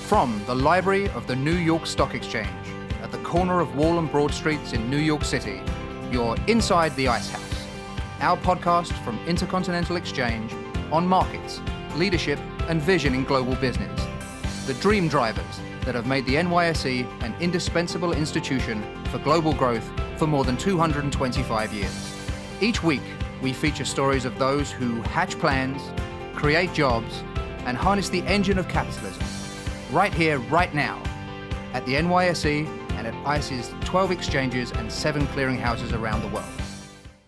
From the library of the New York Stock Exchange, at the corner of Wall and Broad Streets in New York City, you're inside the Ice House, our podcast from Intercontinental Exchange on markets, leadership, and vision in global business. The dream drivers that have made the NYSE an indispensable institution for global growth for more than 225 years. Each week, we feature stories of those who hatch plans, create jobs, and harness the engine of capitalism. Right here, right now, at the NYSE and at ICE's 12 exchanges and 7 clearinghouses around the world.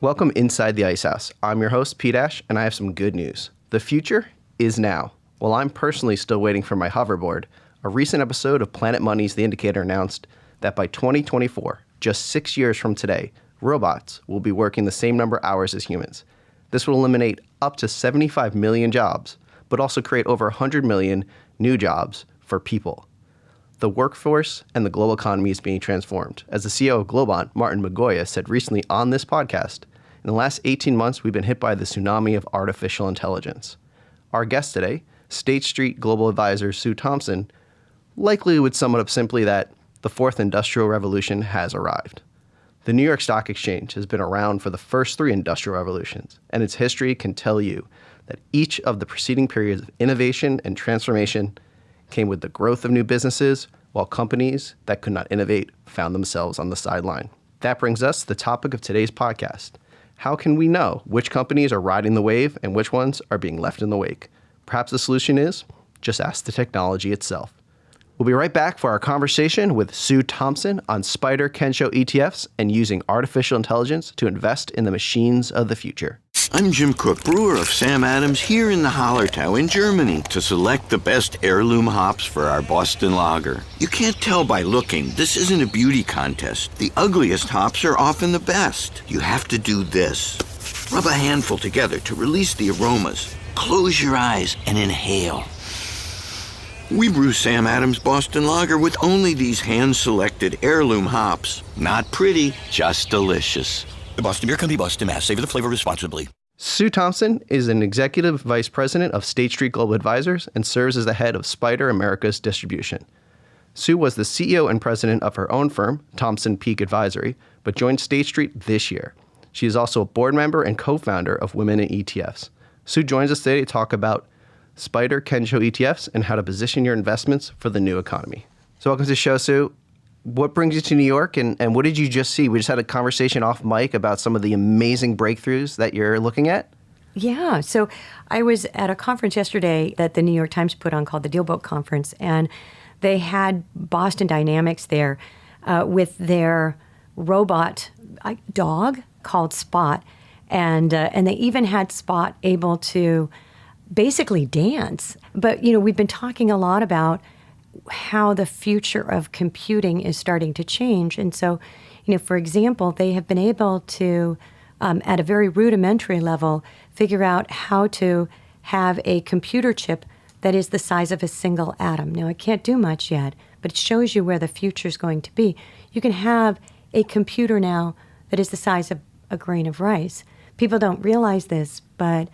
Welcome inside the Ice House. I'm your host, Pete Ash, and I have some good news. The future is now. While I'm personally still waiting for my hoverboard, a recent episode of Planet Money's The Indicator announced that by 2024, just 6 years from today, robots will be working the same number of hours as humans. This will eliminate up to 75 million jobs, but also create over 100 million new jobs for people. The workforce and the global economy is being transformed. As the CEO of Globant, Martin Migoya, said recently on this podcast, in the last 18 months, we've been hit by the tsunami of artificial intelligence. Our guest today, State Street Global Advisor Sue Thompson, likely would sum it up simply that the fourth industrial revolution has arrived. The New York Stock Exchange has been around for the first 3 industrial revolutions, and its history can tell you that each of the preceding periods of innovation and transformation came with the growth of new businesses, while companies that could not innovate found themselves on the sideline. That brings us to the topic of today's podcast. How can we know which companies are riding the wave and which ones are being left in the wake? Perhaps the solution is just ask the technology itself. We'll be right back for our conversation with Sue Thompson on SPDR Kensho ETFs and using artificial intelligence to invest in the machines of the future. I'm Jim Cook, brewer of Sam Adams here in the Hallertau in Germany to select the best heirloom hops for our Boston Lager. You can't tell by looking. This isn't a beauty contest. The ugliest hops are often the best. You have to do this. Rub a handful together to release the aromas. Close your eyes and inhale. We brew Sam Adams Boston Lager with only these hand-selected heirloom hops. Not pretty, just delicious. The Boston Beer Company, Boston, Mass. Savor the flavor responsibly. Sue Thompson is an executive vice president of State Street Global Advisors and serves as the head of SPDR Americas Distribution. Sue was the CEO and president of her own firm, Thompson Peak Advisory, but joined State Street this year. She is also a board member and co-founder of Women in ETFs. Sue joins us today to talk about SPDR Kensho ETFs and how to position your investments for the new economy. So welcome to the show, Sue. What brings you to New York, and what did you just see? We just had a conversation off mic about some of the amazing breakthroughs that you're looking at. Yeah, so I was at a conference yesterday that the New York Times put on called the Dealboat Conference, and they had Boston Dynamics there with their robot dog called Spot, and they even had Spot able to basically dance. But, you know, we've been talking a lot about how the future of computing is starting to change. And so, you know, for example, they have been able to, at a very rudimentary level, figure out how to have a computer chip that is the size of a single atom. Now, it can't do much yet, but it shows you where the future is going to be. You can have a computer now that is the size of a grain of rice. People don't realize this, but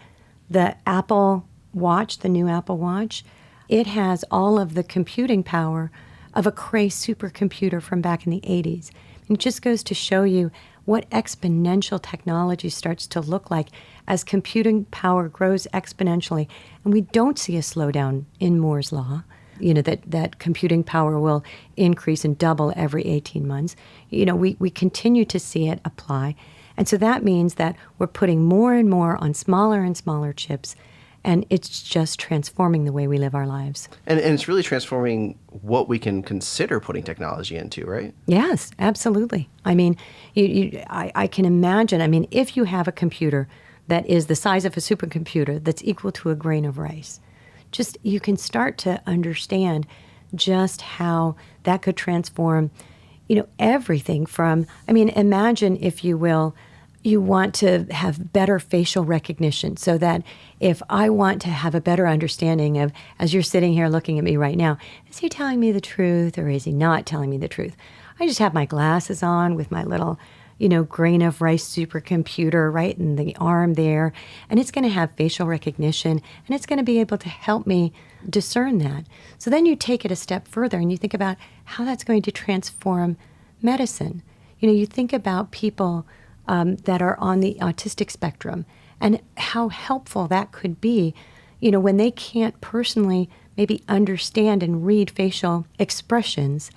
the Apple Watch, the new Apple Watch, it has all of the computing power of a Cray supercomputer from back in the 80s. And it just goes to show you what exponential technology starts to look like as computing power grows exponentially. And we don't see a slowdown in Moore's Law, you know, that computing power will increase and double every 18 months. You know, we continue to see it apply. And so that means that we're putting more and more on smaller and smaller chips, and it's just transforming the way we live our lives. And it's really transforming what we can consider putting technology into, right? Yes, absolutely. I mean, I can imagine, I mean, if you have a computer that is the size of a supercomputer that's equal to a grain of rice, just you can start to understand just how that could transform, you know, everything from, I mean, imagine, if you will, you want to have better facial recognition so that if I want to have a better understanding of, as you're sitting here looking at me right now, is he telling me the truth or is he not telling me the truth? I just have my glasses on with my little, grain of rice supercomputer right in the arm there. And it's going to have facial recognition, and it's going to be able to help me discern that. So then you take it a step further and you think about how that's going to transform medicine. You think about people that are on the autistic spectrum and how helpful that could be, when they can't personally maybe understand and read facial expressions,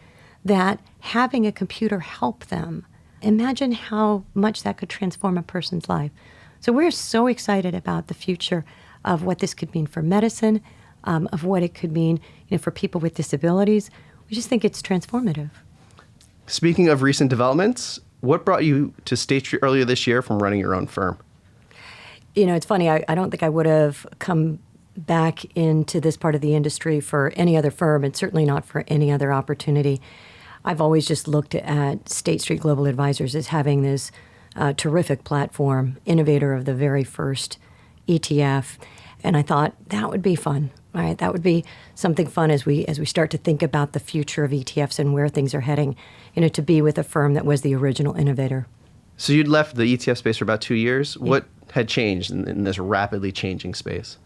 that having a computer help them. Imagine how much that could transform a person's life. So we're so excited about the future of what this could mean for medicine, of what it could mean, for people with disabilities. We just think it's transformative. Speaking of recent developments, what brought you to State Street earlier this year from running your own firm? It's funny. I don't think I would have come back into this part of the industry for any other firm, and certainly not for any other opportunity. I've always just looked at State Street Global Advisors as having this terrific platform, innovator of the very first ETF, and I thought that would be fun. Right, that would be something fun as we start to think about the future of ETFs and where things are heading, to be with a firm that was the original innovator. So you'd left the ETF space for about 2 years. Yeah. What had changed in this rapidly changing space?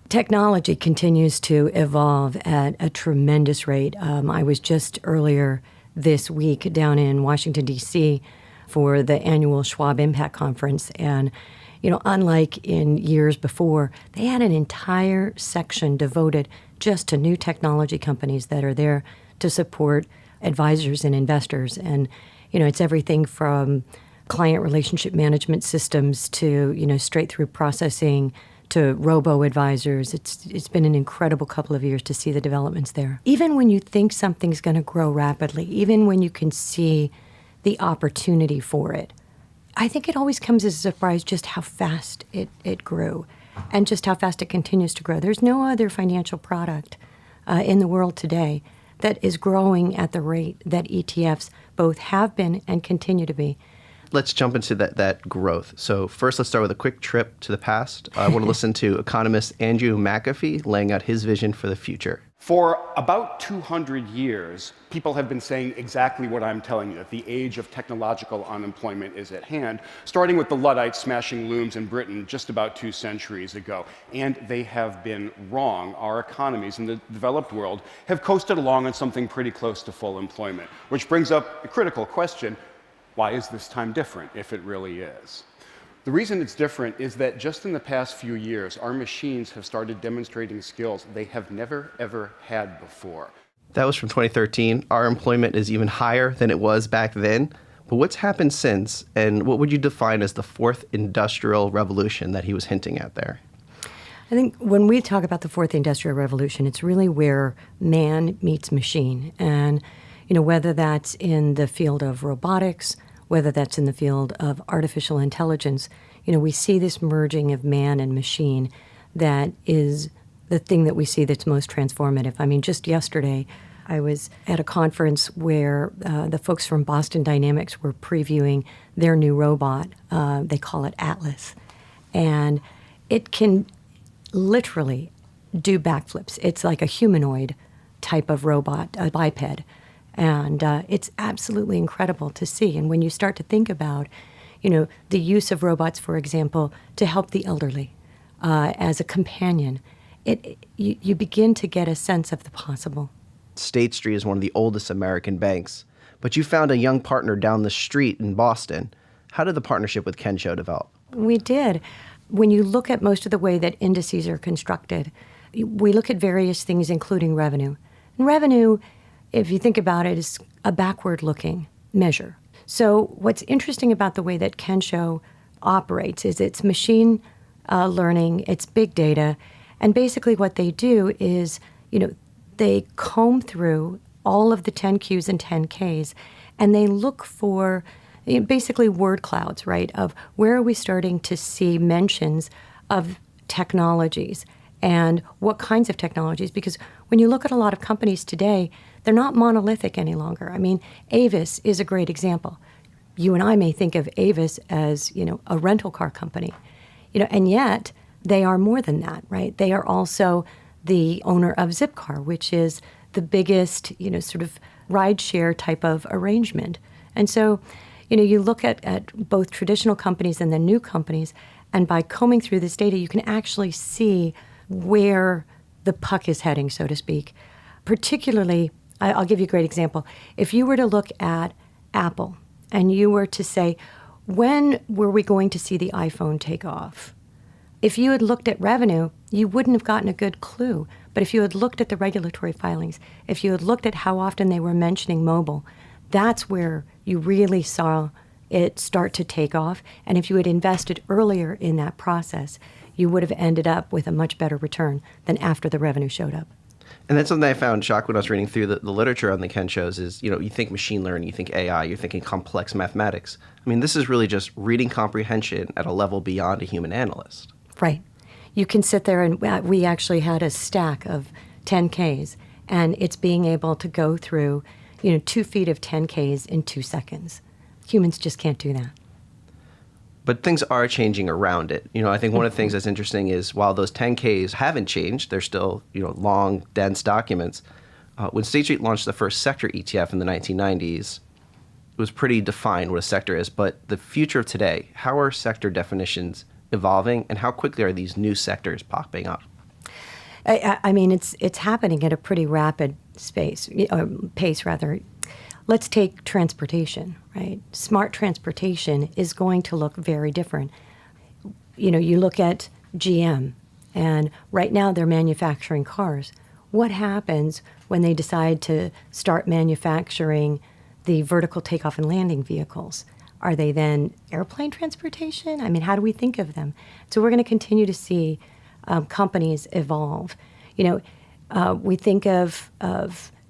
Technology continues to evolve at a tremendous rate. I was just earlier this week down in Washington, D.C. for the annual Schwab Impact Conference, and unlike in years before, they had an entire section devoted just to new technology companies that are there to support advisors and investors. And, it's everything from client relationship management systems to, straight through processing to robo-advisors. It's been an incredible couple of years to see the developments there. Even when you think something's going to grow rapidly, even when you can see the opportunity for it, I think it always comes as a surprise just how fast it grew and just how fast it continues to grow. There's no other financial product in the world today that is growing at the rate that ETFs both have been and continue to be. Let's jump into that growth. So first, let's start with a quick trip to the past. I want to listen to economist Andrew McAfee laying out his vision for the future. For about 200 years, people have been saying exactly what I'm telling you, that the age of technological unemployment is at hand, starting with the Luddites smashing looms in Britain just about 2 centuries ago. And they have been wrong. Our economies in the developed world have coasted along on something pretty close to full employment, which brings up a critical question: why is this time different, if it really is? The reason it's different is that just in the past few years, our machines have started demonstrating skills they have never, ever had before. That was from 2013. Our employment is even higher than it was back then. But what's happened since, and what would you define as the fourth industrial revolution that he was hinting at there? I think when we talk about the fourth industrial revolution, it's really where man meets machine. And, whether that's in the field of robotics, whether that's in the field of artificial intelligence, we see this merging of man and machine that is the thing that we see that's most transformative. I mean, just yesterday, I was at a conference where the folks from Boston Dynamics were previewing their new robot. They call it Atlas. And it can literally do backflips. It's like a humanoid type of robot, a biped. And it's absolutely incredible to see. And when you start to think about, the use of robots, for example, to help the elderly as a companion, you begin to get a sense of the possible. State Street is one of the oldest American banks, but you found a young partner down the street in Boston. How did the partnership with Kensho develop? We did. When you look at most of the way that indices are constructed, we look at various things, including revenue. And revenue, if you think about it, is a backward-looking measure. So what's interesting about the way that Kensho operates is it's machine learning, it's big data, and basically what they do is, they comb through all of the 10Qs and 10Ks, and they look for basically word clouds, right, of where are we starting to see mentions of technologies and what kinds of technologies. Because when you look at a lot of companies today, they're not monolithic any longer. I mean, Avis is a great example. You and I may think of Avis as, a rental car company, and yet they are more than that, right? They are also the owner of Zipcar, which is the biggest, sort of rideshare type of arrangement. And so, you look at both traditional companies and the new companies, and by combing through this data, you can actually see where the puck is heading, so to speak. Particularly, I'll give you a great example. If you were to look at Apple and you were to say, when were we going to see the iPhone take off? If you had looked at revenue, you wouldn't have gotten a good clue. But if you had looked at the regulatory filings, if you had looked at how often they were mentioning mobile, that's where you really saw it start to take off. And if you had invested earlier in that process, you would have ended up with a much better return than after the revenue showed up. And that's something I found shocked when I was reading through the literature on the Kensho's is, you think machine learning, you think AI, you're thinking complex mathematics. I mean, this is really just reading comprehension at a level beyond a human analyst. Right. You can sit there and we actually had a stack of 10Ks, and it's being able to go through, 2 feet of 10Ks in 2 seconds. Humans just can't do that. But things are changing around it. I think one of the things that's interesting is while those 10Ks haven't changed, they're still, long, dense documents. When State Street launched the first sector ETF in the 1990s, it was pretty defined what a sector is. But the future of today, how are sector definitions evolving, and how quickly are these new sectors popping up? I mean, it's happening at a pretty rapid pace rather. Let's take transportation, right? Smart transportation is going to look very different. You look at GM, and right now they're manufacturing cars. What happens when they decide to start manufacturing the vertical takeoff and landing vehicles? Are they then airplane transportation? I mean, how do we think of them? So we're going to continue to see companies evolve. We think of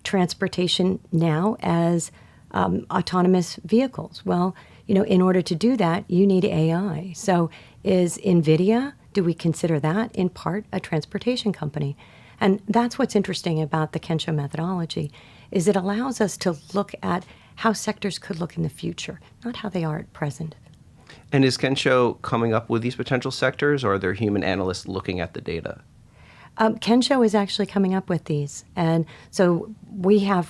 transportation now as autonomous vehicles. Well, in order to do that, you need AI. So is NVIDIA, do we consider that in part a transportation company? And that's what's interesting about the Kensho methodology, is it allows us to look at how sectors could look in the future, not how they are at present. And is Kensho coming up with these potential sectors, or are there human analysts looking at the data? Kensho is actually coming up with these. And so we have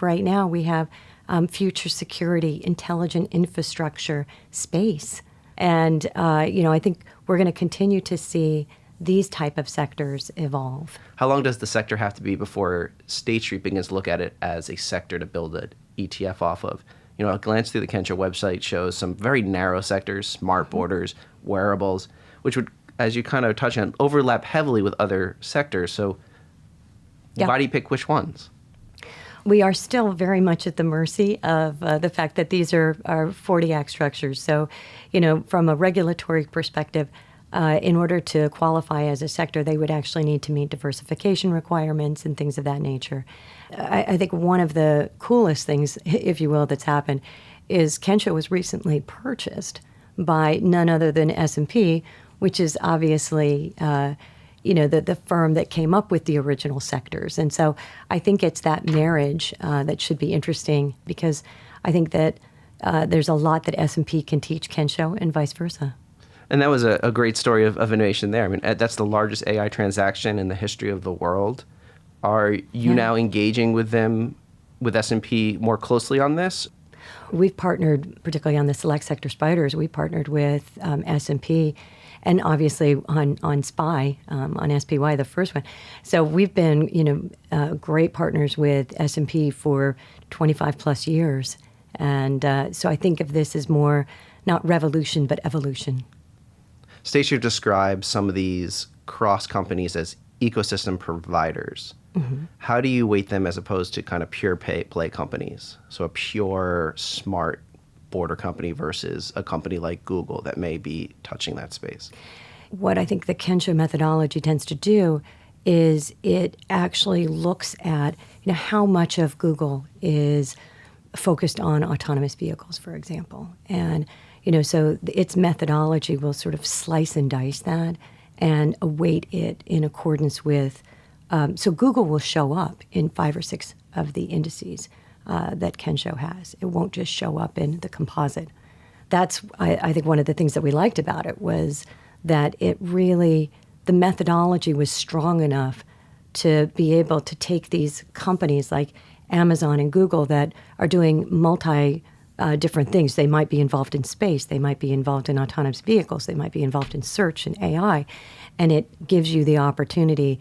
future security, intelligent infrastructure, space. And, I think we're going to continue to see these type of sectors evolve. How long does the sector have to be before State Street begins to look at it as a sector to build an ETF off of? A glance through the Kensho website shows some very narrow sectors, smart borders, wearables, which would, as you kind of touch on, overlap heavily with other sectors. So why do you pick which ones? We are still very much at the mercy of the fact that these are 40 Act structures. So, from a regulatory perspective, in order to qualify as a sector, they would actually need to meet diversification requirements and things of that nature. I think one of the coolest things, if you will, that's happened is Kensho was recently purchased by none other than S&P, which is obviously the firm that came up with the original sectors. And so I think it's that marriage that should be interesting, because I think that there's a lot that S&P can teach Kensho and vice versa. And that was a great story of innovation there. I mean, that's the largest AI transaction in the history of the world. Are you now engaging with them, with S&P, more closely on this? We've partnered, particularly on the select sector spiders, we partnered with S&P, and obviously on SPY, on SPY, the first one. So we've been, great partners with S&P for 25 plus years. And so I think of this as more, not revolution, but evolution. State Street describes some of these cross companies as ecosystem providers. Mm-hmm. How do you weight them as opposed to kind of pure play companies? So a pure smart border company versus a company like Google that may be touching that space? What I think the Kensho methodology tends to do is it actually looks at how much of Google is focused on autonomous vehicles, for example. And so its methodology will sort of slice and dice that and weight it in accordance with. So Google will show up in 5 or 6 of the indices that Kensho has. It won't just show up in the composite. That's, I think, one of the things that we liked about it was that it really, the methodology was strong enough to be able to take these companies like Amazon and Google that are doing different things. They might be involved in space. They might be involved in autonomous vehicles. They might be involved in search and AI. And it gives you the opportunity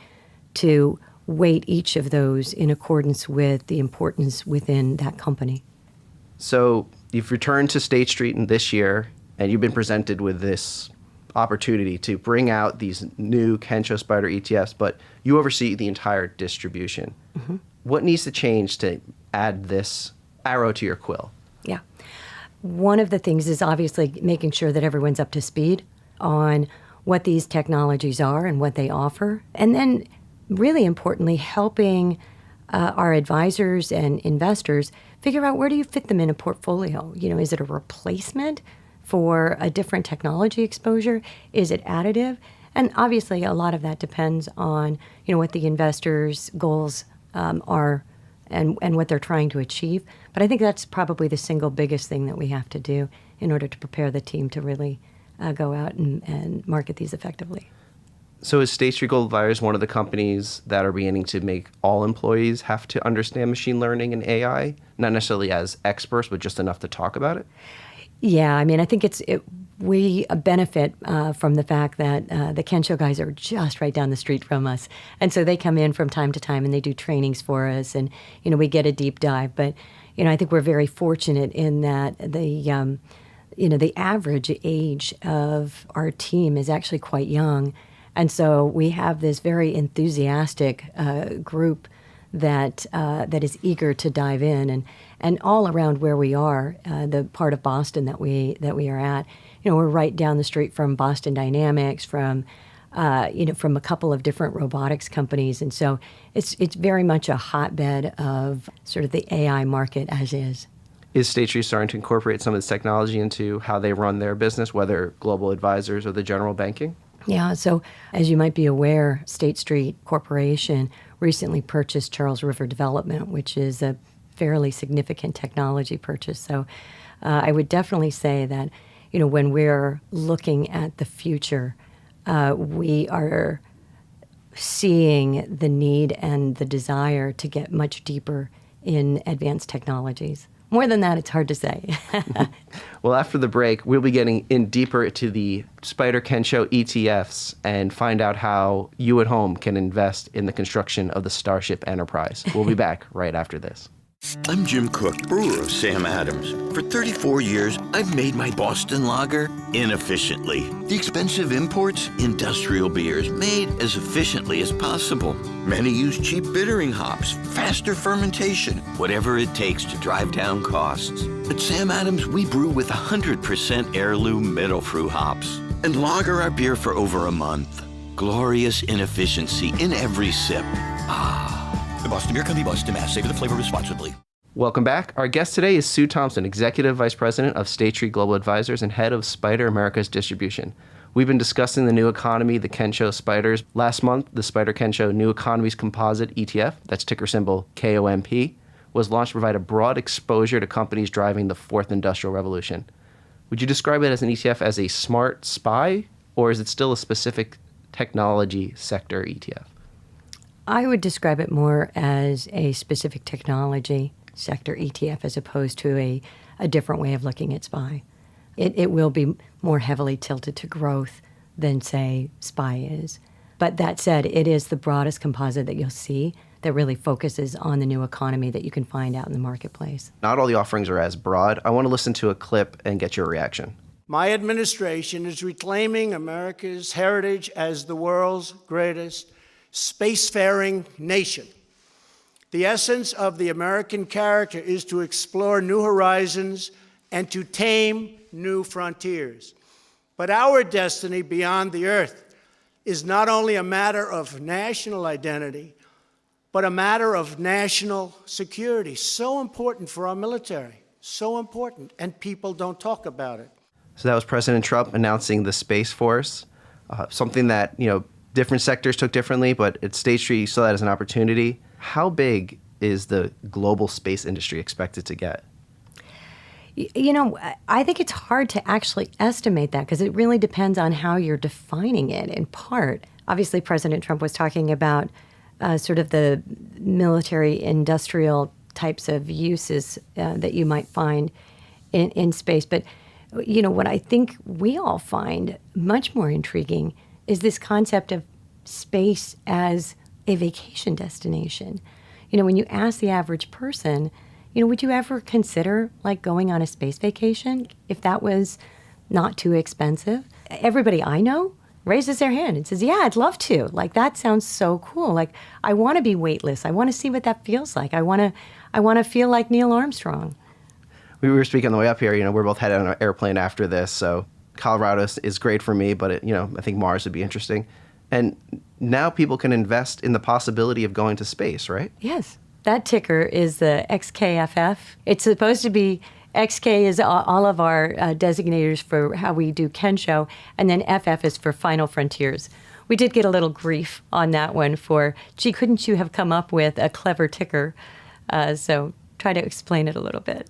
to weight each of those in accordance with the importance within that company. So you've returned to State Street in this year, and you've been presented with this opportunity to bring out these new Kensho Spider ETFs, but you oversee the entire distribution. Mm-hmm. What needs to change to add this arrow to your quill? Yeah. One of the things is obviously making sure that everyone's up to speed on what these technologies are and what they offer. And then, really importantly, helping our advisors and investors figure out where do you fit them in a portfolio. You know, is it a replacement for a different technology exposure? Is it additive? And obviously, a lot of that depends on, you know, what the investors' goals are and what they're trying to achieve. But I think that's probably the single biggest thing that we have to do in order to prepare the team to really go out and market these effectively. So is State Street Global Advisors one of the companies that are beginning to make all employees have to understand machine learning and AI? Not necessarily as experts, but just enough to talk about it? Yeah, I mean, I think we benefit from the fact that the Kensho guys are just right down the street from us. And so they come in from time to time and they do trainings for us and, you know, we get a deep dive. But, you know, I think we're very fortunate in that the average age of our team is actually quite young. And so we have this very enthusiastic group that is eager to dive in, and all around where we are, the part of Boston that we are at, you know, we're right down the street from Boston Dynamics, from from a couple of different robotics companies, and so it's very much a hotbed of sort of the AI market as is. Is State Street starting to incorporate some of this technology into how they run their business, whether global advisors or the general banking? Yeah, so as you might be aware, State Street Corporation recently purchased Charles River Development, which is a fairly significant technology purchase. So I would definitely say that, you know, when we're looking at the future, we are seeing the need and the desire to get much deeper in advanced technologies. More than that, it's hard to say. Well, after the break, we'll be getting in deeper to the Spider Kensho ETFs and find out how you at home can invest in the construction of the Starship Enterprise. We'll be back right after this. I'm Jim Cook, brewer of Sam Adams. For 34 years, I've made my Boston Lager inefficiently. The expensive imports, industrial beers made as efficiently as possible. Many use cheap bittering hops, faster fermentation, whatever it takes to drive down costs. At Sam Adams, we brew with 100% heirloom Mittelfrüh hops and lager our beer for over a month. Glorious inefficiency in every sip. The Boston Beer Company, Boston, Mass. Savor the flavor responsibly. Welcome back. Our guest today is Sue Thompson, Executive Vice President of State Street Global Advisors and Head of Spider Americas Distribution. We've been discussing the new economy, the Kensho Spiders. Last month, the Spider Kensho New Economies Composite ETF, that's ticker symbol KOMP, was launched to provide a broad exposure to companies driving the fourth industrial revolution. Would you describe it as an ETF as a smart SPY, or is it still a specific technology sector ETF? I would describe it more as a specific technology sector ETF as opposed to a different way of looking at SPY. It will be more heavily tilted to growth than, say, SPY is. But that said, it is the broadest composite that you'll see that really focuses on the new economy that you can find out in the marketplace. Not all the offerings are as broad. I want to listen to a clip and get your reaction. My administration is reclaiming America's heritage as the world's greatest spacefaring nation. The essence of the American character is to explore new horizons and to tame new frontiers. But our destiny beyond the Earth is not only a matter of national identity, but a matter of national security. So important for our military, so important, and people don't talk about it. So that was President Trump announcing the Space Force, something that, you know, different sectors took differently, but at State Street, you saw that as an opportunity. How big is the global space industry expected to get? You know, I think it's hard to actually estimate that because it really depends on how you're defining it in part. Obviously, President Trump was talking about sort of the military industrial types of uses that you might find in space. But, you know, what I think we all find much more intriguing is this concept of space as a vacation destination. You know, when you ask the average person, you know, would you ever consider like going on a space vacation if that was not too expensive? Everybody I know raises their hand and says, yeah, I'd love to. Like, that sounds so cool. Like, I want to be weightless. I want to see what that feels like. I want to feel like Neil Armstrong. We were speaking on the way up here, you know, we're both headed on an airplane after this, so Colorado is great for me, but, you know, I think Mars would be interesting. And now people can invest in the possibility of going to space, right? Yes. That ticker is the XKFF. It's supposed to be, XK is all of our designators for how we do Kensho, and then FF is for Final Frontiers. We did get a little grief on that one for, gee, couldn't you have come up with a clever ticker? So try to explain it a little bit.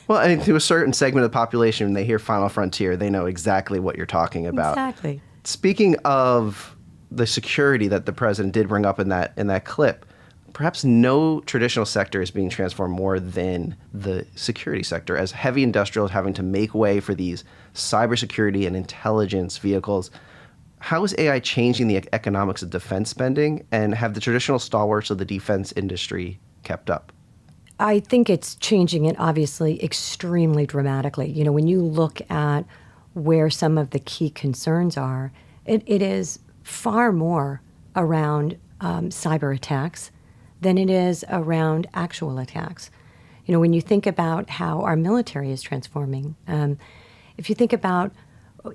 Well, I mean, to a certain segment of the population, when they hear Final Frontier, they know exactly what you're talking about. Exactly. Speaking of the security that the president did bring up in that clip, perhaps no traditional sector is being transformed more than the security sector, as heavy industrial is having to make way for these cybersecurity and intelligence vehicles. How is AI changing the economics of defense spending, and have the traditional stalwarts of the defense industry kept up? I think it's changing it, obviously, extremely dramatically. You know, when you look at where some of the key concerns are, it is far more around cyber attacks than it is around actual attacks. You know, when you think about how our military is transforming, if you think about,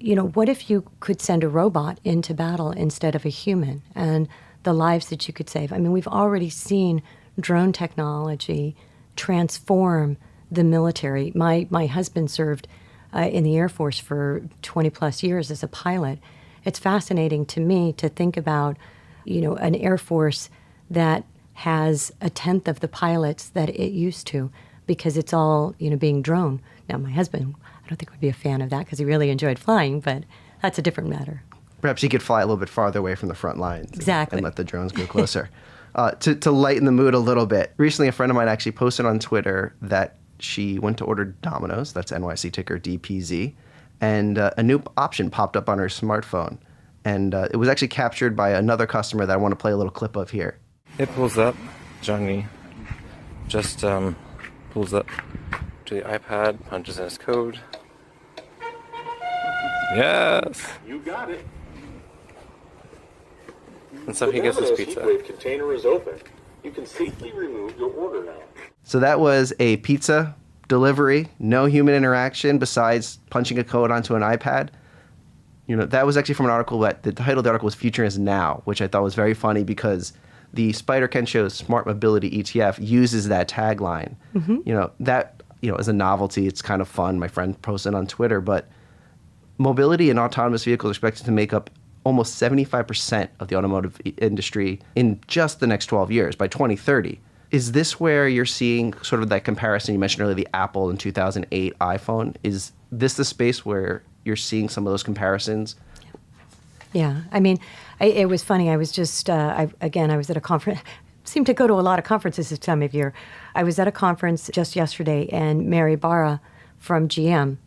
you know, what if you could send a robot into battle instead of a human, and the lives that you could save? I mean, we've already seen drone technology transform the military. My husband served in the Air Force for 20 plus years as a pilot. It's fascinating to me to think about, you know, an Air Force that has a tenth of the pilots that it used to, because it's all, you know, being drone. Now, my husband, I don't think would be a fan of that because he really enjoyed flying, but that's a different matter. Perhaps you could fly a little bit farther away from the front lines. Exactly. And let the drones go closer. To lighten the mood a little bit, recently a friend of mine actually posted on Twitter that she went to order Domino's, that's NYC ticker DPZ, and a new option popped up on her smartphone. And it was actually captured by another customer that I want to play a little clip of here. It pulls up. Johnny just pulls up to the iPad, punches in his code. Yes! You got it. And so he gets his pizza. Heatwave container is open. You can safely remove your order now. So that was a pizza delivery, no human interaction besides punching a code onto an iPad. You know, that was actually from an article that the title of the article was Future is Now, which I thought was very funny because the Spider Kensho Smart Mobility ETF uses that tagline. Mm-hmm. You know, that, you know, as a novelty, it's kind of fun. My friend posted on Twitter, but mobility and autonomous vehicles are expected to make up almost 75% of the automotive industry in just the next 12 years, by 2030. Is this where you're seeing sort of that comparison? You mentioned earlier the Apple in 2008 iPhone. Is this the space where you're seeing some of those comparisons? Yeah, I mean, it was funny. I was just, I was at a conference. Seem to go to a lot of conferences this time of year. I was at a conference just yesterday, and Mary Barra from GM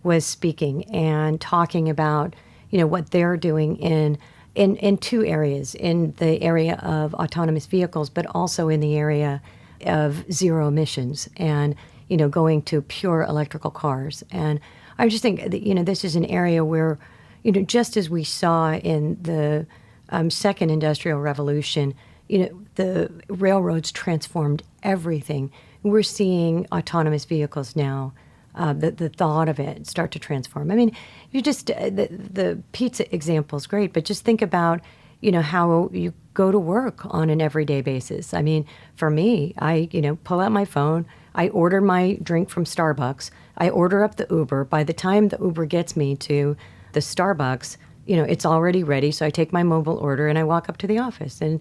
was speaking and talking about, you know, what they're doing in two areas, in the area of autonomous vehicles, but also in the area of zero emissions and, you know, going to pure electrical cars. And I just think that, you know, this is an area where, you know, just as we saw in the second industrial revolution, you know, the railroads transformed everything. We're seeing autonomous vehicles now, the thought of it start to transform. I mean, you just, the pizza example is great, but just think about, you know, how you go to work on an everyday basis. I mean, for me, I, you know, pull out my phone, I order my drink from Starbucks, I order up the Uber. By the time the Uber gets me to the Starbucks, you know, it's already ready. So I take my mobile order and I walk up to the office. And,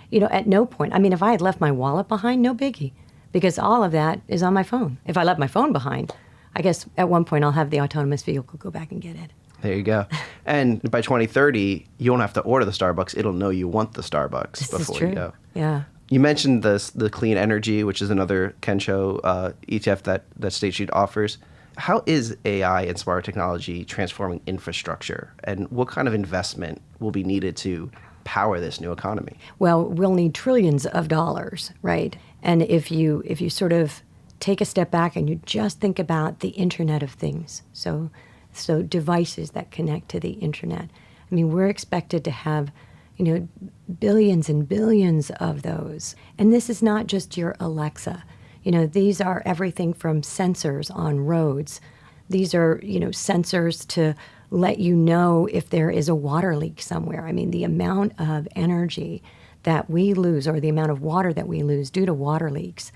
you know, at no point, I mean, if I had left my wallet behind, no biggie, because all of that is on my phone. If I left my phone behind, I guess at one point I'll have the autonomous vehicle go back and get it. There you go. And by 2030, you won't have to order the Starbucks. It'll know you want the Starbucks before you go. Yeah. You mentioned the clean energy, which is another Kensho ETF that State Street offers. How is AI and smart technology transforming infrastructure, and what kind of investment will be needed to power this new economy? Well, we'll need trillions of dollars, right? And if you sort of take a step back and you just think about the Internet of Things, so devices that connect to the Internet. I mean, we're expected to have, billions and billions of those. And this is not just your Alexa. These are everything from sensors on roads. These are, sensors to let you know if there is a water leak somewhere. I mean, the amount of energy that we lose, or the amount of water that we lose due to water leaks,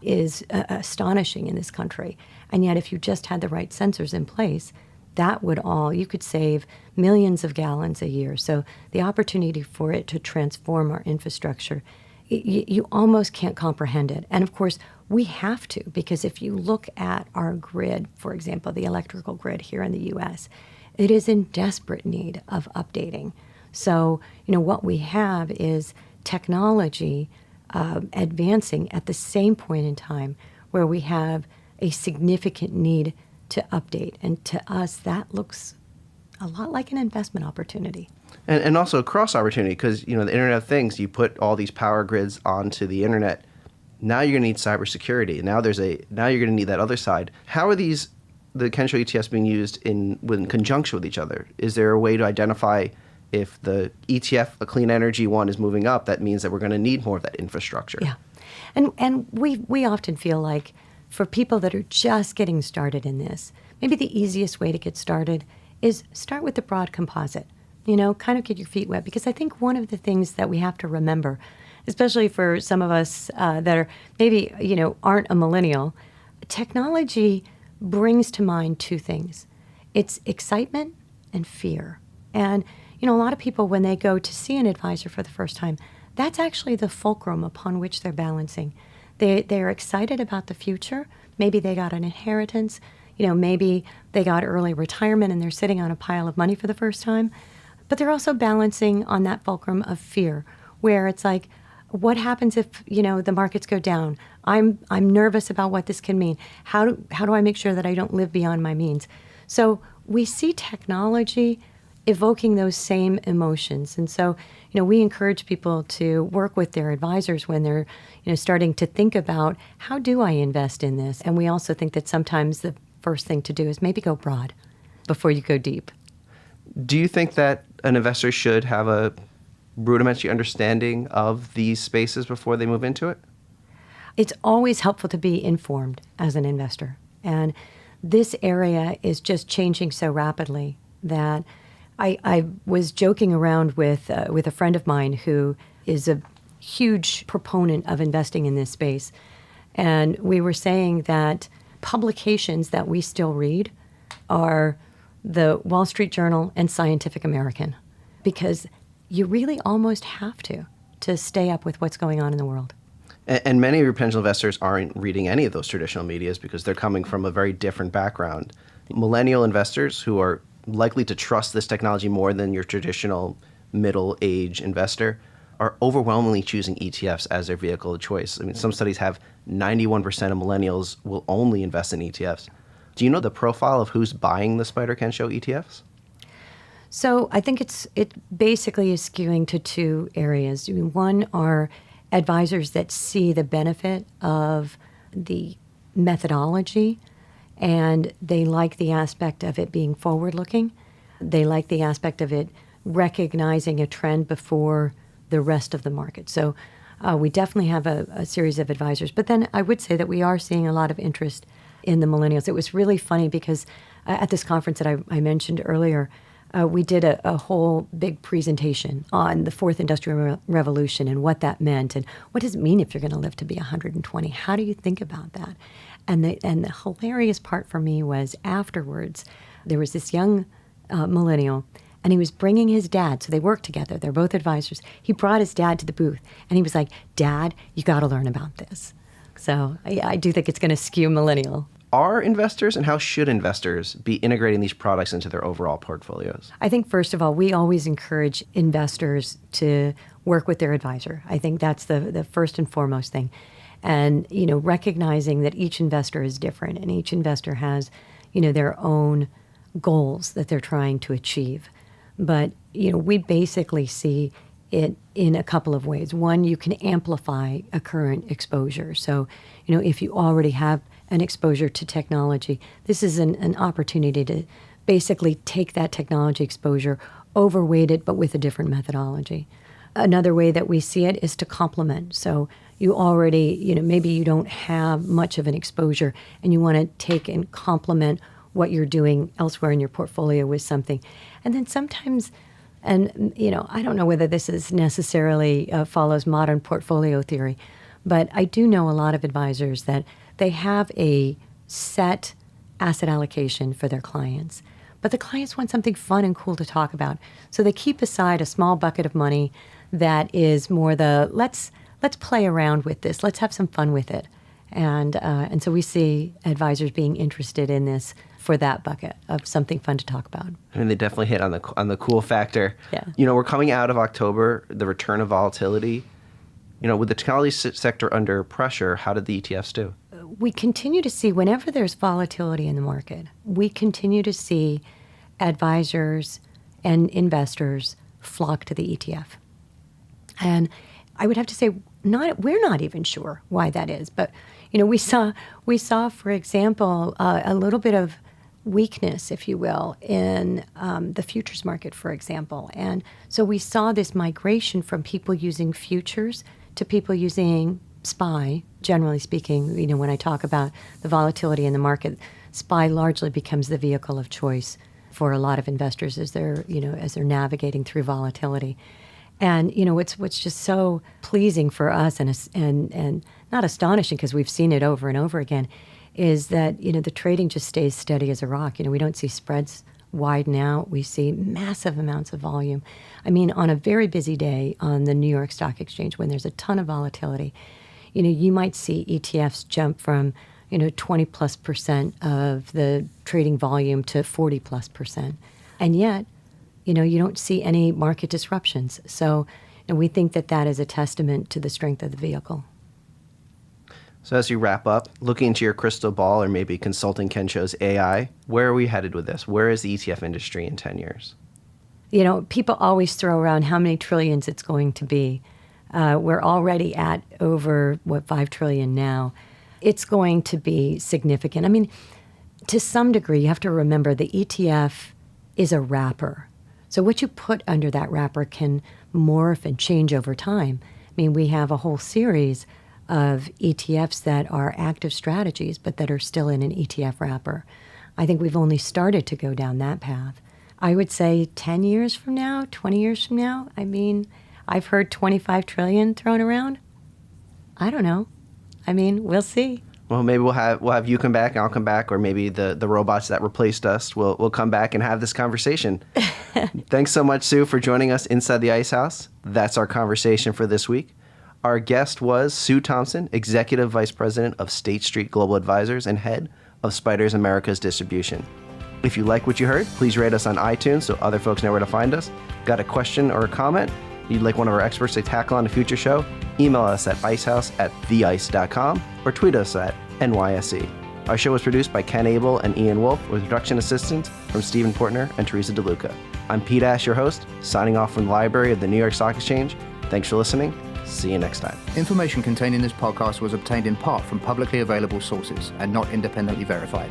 is astonishing in this country. And yet, if you just had the right sensors in place, you could save millions of gallons a year. So the opportunity for it to transform our infrastructure, you almost can't comprehend it. And of course, we have to, because if you look at our grid, for example, the electrical grid here in the U.S., it is in desperate need of updating. So, what we have is technology advancing at the same point in time where we have a significant need to update. And to us, that looks a lot like an investment opportunity. And also a cross opportunity, because, the Internet of Things, you put all these power grids onto the Internet. Now you're going to need cybersecurity. Now you're going to need that other side. How are the Kensho ETFs being used in conjunction with each other? Is there a way to identify if the ETF, a clean energy one, is moving up? That means that we're going to need more of that infrastructure. Yeah. And we often feel like for people that are just getting started in this, maybe the easiest way to get started is start with the broad composite. Kind of get your feet wet. Because I think one of the things that we have to remember, especially for some of us that are maybe, aren't a millennial, technology brings to mind two things. It's excitement and fear. And, a lot of people, when they go to see an advisor for the first time, that's actually the fulcrum upon which they're balancing. They're excited about the future. Maybe they got an inheritance. Maybe they got early retirement and they're sitting on a pile of money for the first time. But they're also balancing on that fulcrum of fear, where it's like, what happens if, the markets go down? I'm nervous about what this can mean. How do I make sure that I don't live beyond my means? So we see technology evoking those same emotions. And so, we encourage people to work with their advisors when they're, starting to think about, how do I invest in this? And we also think that sometimes the first thing to do is maybe go broad before you go deep. Do you think that an investor should have a rudimentary understanding of these spaces before they move into it? It's always helpful to be informed as an investor. And this area is just changing so rapidly that I was joking around with a friend of mine who is a huge proponent of investing in this space. And we were saying that publications that we still read are the Wall Street Journal and Scientific American, because you really almost have to stay up with what's going on in the world. And many of your potential investors aren't reading any of those traditional medias because they're coming from a very different background. Millennial investors who are likely to trust this technology more than your traditional middle-age investor are overwhelmingly choosing ETFs as their vehicle of choice. I mean, some studies have 91% of millennials will only invest in ETFs. Do you know the profile of who's buying the Spider Kensho ETFs? So I think it basically is skewing to two areas. I mean, one are advisors that see the benefit of the methodology, and they like the aspect of it being forward-looking. They like the aspect of it recognizing a trend before the rest of the market. So we definitely have a series of advisors. But then I would say that we are seeing a lot of interest in the millennials. It was really funny because at this conference that I mentioned earlier, we did a whole big presentation on the fourth industrial revolution and what that meant and what does it mean if you're going to live to be 120. How do you think about that? And the hilarious part for me was afterwards, there was this young millennial, and he was bringing his dad. So they worked together. They're both advisors. He brought his dad to the booth, and he was like, "Dad, you got to learn about this." So I do think it's going to skew millennial. Are investors, and how should investors be integrating these products into their overall portfolios? I think, first of all, we always encourage investors to work with their advisor. I think that's the first and foremost thing. And, recognizing that each investor is different and each investor has, their own goals that they're trying to achieve. But, we basically see it in a couple of ways. One, you can amplify a current exposure. So, if you already have an exposure to technology, this is an opportunity to basically take that technology exposure, overweight it, but with a different methodology. Another way that we see it is to complement. So you already, maybe you don't have much of an exposure and you want to take and complement what you're doing elsewhere in your portfolio with something. And then sometimes, and I don't know whether this is necessarily follows modern portfolio theory, but I do know a lot of advisors that they have a set asset allocation for their clients. But the clients want something fun and cool to talk about. So they keep aside a small bucket of money that is more the, let's play around with this. Let's have some fun with it. And so we see advisors being interested in this for that bucket of something fun to talk about. I mean, they definitely hit on the cool factor. Yeah. We're coming out of October, the return of volatility. With the technology sector under pressure, how did the ETFs do? We continue to see, whenever there's volatility in the market, we continue to see advisors and investors flock to the ETF. And I would have to say, we're not even sure why that is. But, we saw, for example, a little bit of weakness, if you will, in the futures market, for example. And so we saw this migration from people using futures to people using SPY. Generally speaking, when I talk about the volatility in the market, SPY largely becomes the vehicle of choice for a lot of investors as they're navigating through volatility. And what's just so pleasing for us and not astonishing because we've seen it over and over again is that the trading just stays steady as a rock. We don't see spreads widen out. We see massive amounts of volume. I mean, on a very busy day on the New York Stock Exchange when there's a ton of volatility, you might see ETFs jump from 20+% of the trading volume to 40+%. And yet, you don't see any market disruptions. So we think that is a testament to the strength of the vehicle. So as you wrap up, looking into your crystal ball or maybe consulting Kensho's AI, where are we headed with this? Where is the ETF industry in 10 years? People always throw around how many trillions it's going to be. We're already at over, $5 trillion now. It's going to be significant. I mean, to some degree, you have to remember the ETF is a wrapper. So what you put under that wrapper can morph and change over time. I mean, we have a whole series of ETFs that are active strategies, but that are still in an ETF wrapper. I think we've only started to go down that path. I would say 10 years from now, 20 years from now, I mean, I've heard 25 trillion thrown around. I don't know. I mean, we'll see. Well, maybe we'll have you come back and I'll come back, or maybe the robots that replaced us will come back and have this conversation. Thanks so much, Sue, for joining us inside the Ice House. That's our conversation for this week. Our guest was Sue Thompson, Executive Vice President of State Street Global Advisors and Head of Spiders Americas Distribution. If you like what you heard, please rate us on iTunes so other folks know where to find us. Got a question or a comment you'd like one of our experts to tackle on a future show? Email us at icehouse@theice.com or tweet us at NYSE. Our show was produced by Ken Abel and Ian Wolfe with production assistance from Stephen Portner and Teresa DeLuca. I'm Pete Ash, your host, signing off from the library of the New York Stock Exchange. Thanks for listening. See you next time. Information contained in this podcast was obtained in part from publicly available sources and not independently verified.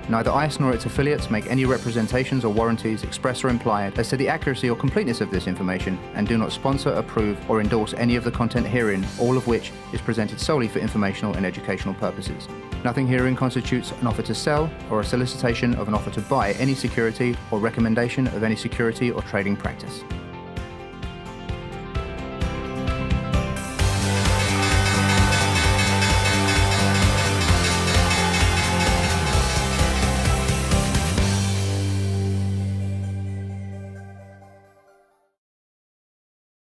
Neither ICE nor its affiliates make any representations or warranties, express or implied, as to the accuracy or completeness of this information, and do not sponsor, approve, or endorse any of the content herein, all of which is presented solely for informational and educational purposes. Nothing herein constitutes an offer to sell or a solicitation of an offer to buy any security or recommendation of any security or trading practice.